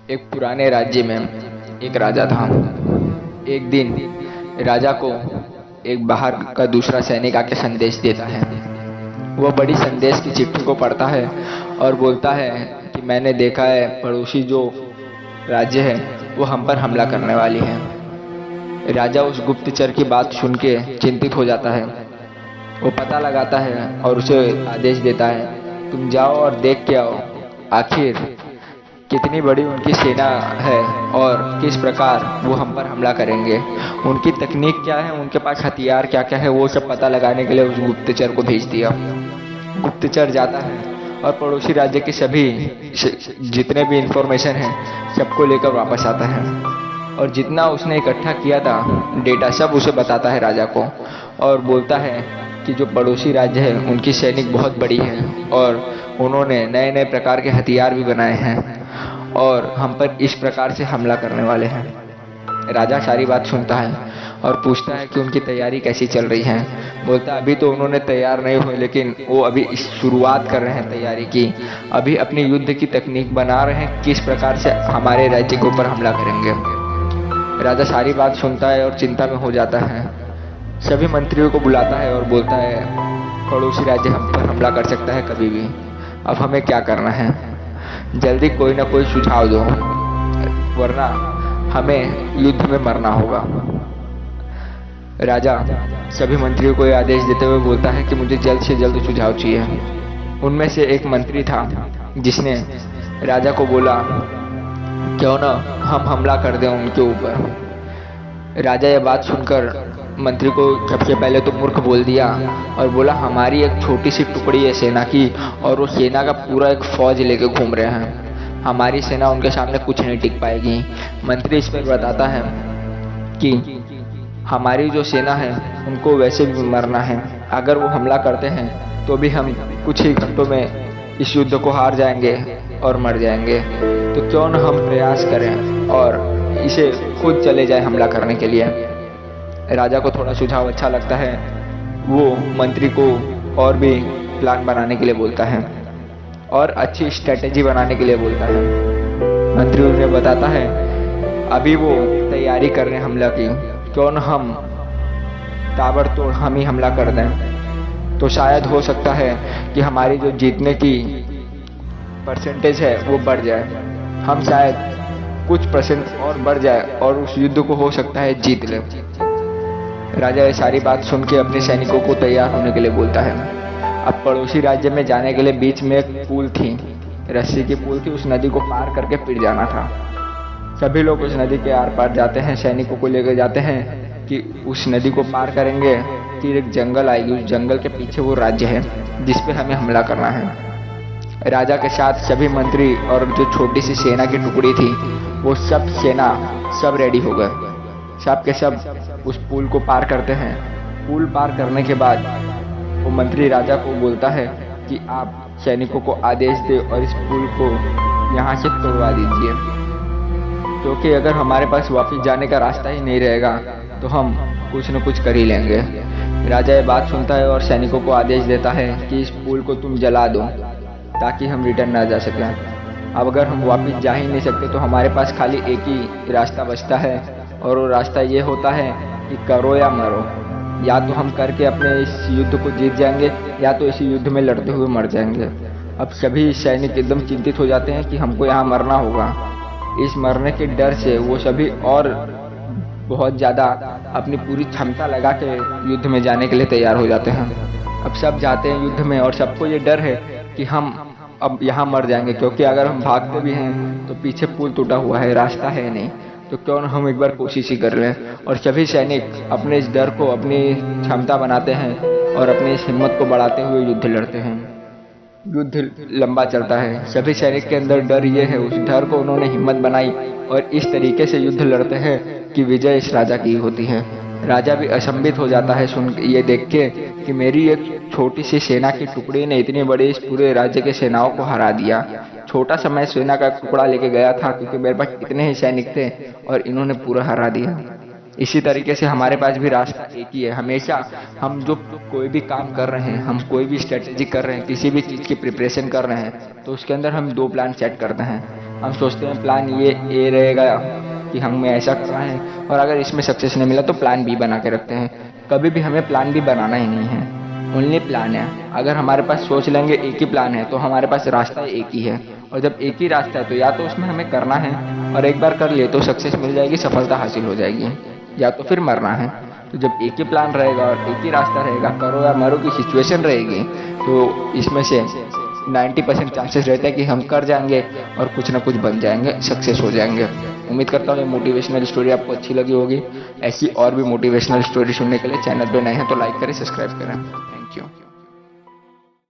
एक पुराने राज्य में एक राजा था। एक दिन राजा को एक बाहर का दूसरा सैनिक आके संदेश देता है। वह बड़ी संदेश की चिट्ठी को पढ़ता है और बोलता है कि मैंने देखा है पड़ोसी जो राज्य है वो हम पर हमला करने वाली है। राजा उस गुप्तचर की बात सुन के चिंतित हो जाता है। वो पता लगाता है और उसे आदेश देता है, तुम जाओ और देख के आओ आखिर कितनी बड़ी उनकी सेना है और किस प्रकार वो हम पर हमला करेंगे। उनकी तकनीक क्या है, उनके पास हथियार क्या क्या है, वो सब पता लगाने के लिए उस गुप्तचर को भेज दिया। गुप्तचर जाता है और पड़ोसी राज्य के सभी जितने भी इंफॉर्मेशन है सबको लेकर वापस आता है और जितना उसने इकट्ठा किया था डेटा सब उसे बताता है राजा को और बोलता है कि जो पड़ोसी राज्य है उनकी सैनिक बहुत बड़ी है और उन्होंने नए नए प्रकार के हथियार भी बनाए हैं और हम पर इस प्रकार से हमला करने वाले हैं। राजा सारी बात सुनता है और पूछता है कि उनकी तैयारी कैसी चल रही है। बोलता है अभी तो उन्होंने तैयार नहीं हुए, लेकिन वो अभी शुरुआत कर रहे हैं तैयारी की। अभी अपनी युद्ध की तकनीक बना रहे हैं किस प्रकार से हमारे राज्य के ऊपर हमला करेंगे। राजा सारी बात सुनता है और चिंता में हो जाता है। सभी मंत्रियों को बुलाता है और बोलता है पड़ोसी राज्य हम पर हमला कर सकता है कभी भी, अब हमें क्या करना है, जल्दी कोई ना कोई सुझाव दो वरना हमें युद्ध में मरना होगा। राजा सभी मंत्रियों को यह आदेश देते हुए बोलता है कि मुझे जल्द से जल्द सुझाव चाहिए। उनमें से एक मंत्री था जिसने राजा को बोला क्यों ना हम हमला कर दें उनके ऊपर। राजा यह बात सुनकर मंत्री को सबसे पहले तो मूर्ख बोल दिया और बोला हमारी एक छोटी सी टुकड़ी है सेना की और वो सेना का पूरा एक फौज लेके घूम रहे हैं, हमारी सेना उनके सामने कुछ नहीं टिक पाएगी। मंत्री इस पर बताता है कि हमारी जो सेना है उनको वैसे भी मरना है, अगर वो हमला करते हैं तो भी हम कुछ ही घंटों में इस युद्ध को हार जाएंगे और मर जाएंगे, तो क्यों न हम प्रयास करें और इसे खुद चले जाए हमला करने के लिए। राजा को थोड़ा सुझाव अच्छा लगता है, वो मंत्री को और भी प्लान बनाने के लिए बोलता है और अच्छी स्ट्रेटेजी बनाने के लिए बोलता है। मंत्री उन्हें बताता है अभी वो तैयारी कर रहे हैं हमला की, क्यों न हम ताबड़तोड़ हम ही हमला कर दें, तो शायद हो सकता है कि हमारी जो जीतने की परसेंटेज है वो बढ़ जाए, हम शायद कुछ परसेंट और बढ़ जाए और उस युद्ध को हो सकता है जीत ले। राजा ये सारी बात सुन के अपने सैनिकों को तैयार होने के लिए बोलता है। अब पड़ोसी राज्य में जाने के लिए बीच में एक पुल थी, रस्सी की पुल थी, उस नदी को पार करके फिर जाना था। सभी लोग उस नदी के आर पार जाते हैं, सैनिकों को लेकर जाते हैं कि उस नदी को पार करेंगे फिर एक जंगल आएगी, उस जंगल के पीछे वो राज्य है जिस पे हमें हमला करना है। राजा के साथ सभी मंत्री और जो छोटी सी सेना की टुकड़ी थी वो सब सेना सब रेडी हो गए, सब के सब उस पुल को पार करते हैं। पुल पार करने के बाद वो मंत्री राजा को बोलता है कि आप सैनिकों को आदेश दे और इस पुल को यहाँ से तोड़वा दीजिए, क्योंकि अगर हमारे पास वापस जाने का रास्ता ही नहीं रहेगा तो हम कुछ न कुछ कर ही लेंगे। राजा ये बात सुनता है और सैनिकों को आदेश देता है कि इस पुल को तुम जला दो ताकि हम रिटर्न ना जा सकें। अब अगर हम वापस जा ही नहीं सकते तो हमारे पास खाली एक ही रास्ता बचता है और वो रास्ता ये होता है कि करो या मरो, या तो हम करके अपने इस युद्ध को जीत जाएंगे या तो इसी युद्ध में लड़ते हुए मर जाएंगे। अब सभी सैनिक एकदम चिंतित हो जाते हैं कि हमको यहाँ मरना होगा। इस मरने के डर से वो सभी और बहुत ज़्यादा अपनी पूरी क्षमता लगा के युद्ध में जाने के लिए तैयार हो जाते हैं। अब सब जाते हैं युद्ध में और सबको ये डर है कि हम अब यहाँ मर जाएंगे, क्योंकि अगर हम भागते भी हैं तो पीछे पुल टूटा हुआ है, रास्ता है नहीं, तो क्यों न हम एक बार कोशिश ही कर लें। और सभी सैनिक अपने इस डर को अपनी क्षमता बनाते हैं और अपनी इस हिम्मत को बढ़ाते हुए युद्ध लड़ते हैं। युद्ध लंबा चलता है, सभी सैनिक के अंदर डर ये है, उस डर को उन्होंने हिम्मत बनाई और इस तरीके से युद्ध लड़ते हैं कि विजय इस राजा की होती है। राजा भी अचंभित हो जाता है सुन ये देख के कि मेरी एक छोटी सी सेना की टुकड़ी ने इतने बड़े इस पूरे राज्य के सेनाओं को हरा दिया। छोटा सा मैं सेना का टुकड़ा लेके गया था क्योंकि मेरे पास इतने ही सैनिक थे और इन्होंने पूरा हरा दिया। इसी तरीके से हमारे पास भी रास्ता एक ही है। हमेशा हम जो कोई भी काम कर रहे हैं, हम कोई भी स्ट्रेटेजी कर रहे हैं, किसी भी चीज़ की प्रिपरेशन कर रहे हैं, तो उसके अंदर हम दो प्लान सेट करते हैं। हम सोचते हैं प्लान ये रहेगा कि हमें ऐसा करना है, और अगर इसमें सक्सेस नहीं मिला तो प्लान बी बना के रखते हैं। कभी भी हमें प्लान बी बनाना ही नहीं है, ओनली प्लान है। अगर हमारे पास सोच लेंगे एक ही प्लान है तो हमारे पास रास्ता एक ही है, और जब एक ही रास्ता है तो या तो उसमें हमें करना है, और एक बार कर लिए तो सक्सेस मिल जाएगी, सफलता हासिल हो जाएगी, या तो फिर मरना है। तो जब एक ही प्लान रहेगा और एक ही रास्ता रहेगा, करो या मरो की सिचुएशन रहेगी, तो इसमें से 90% चांसेस रहते हैं कि हम कर जाएंगे और कुछ ना कुछ बन जाएंगे, सक्सेस हो जाएंगे। उम्मीद करता हूँ ये मोटिवेशनल स्टोरी आपको अच्छी लगी होगी। ऐसी और भी मोटिवेशनल स्टोरी सुनने के लिए चैनल पे नए हैं तो लाइक करें, सब्सक्राइब करें। Thank you.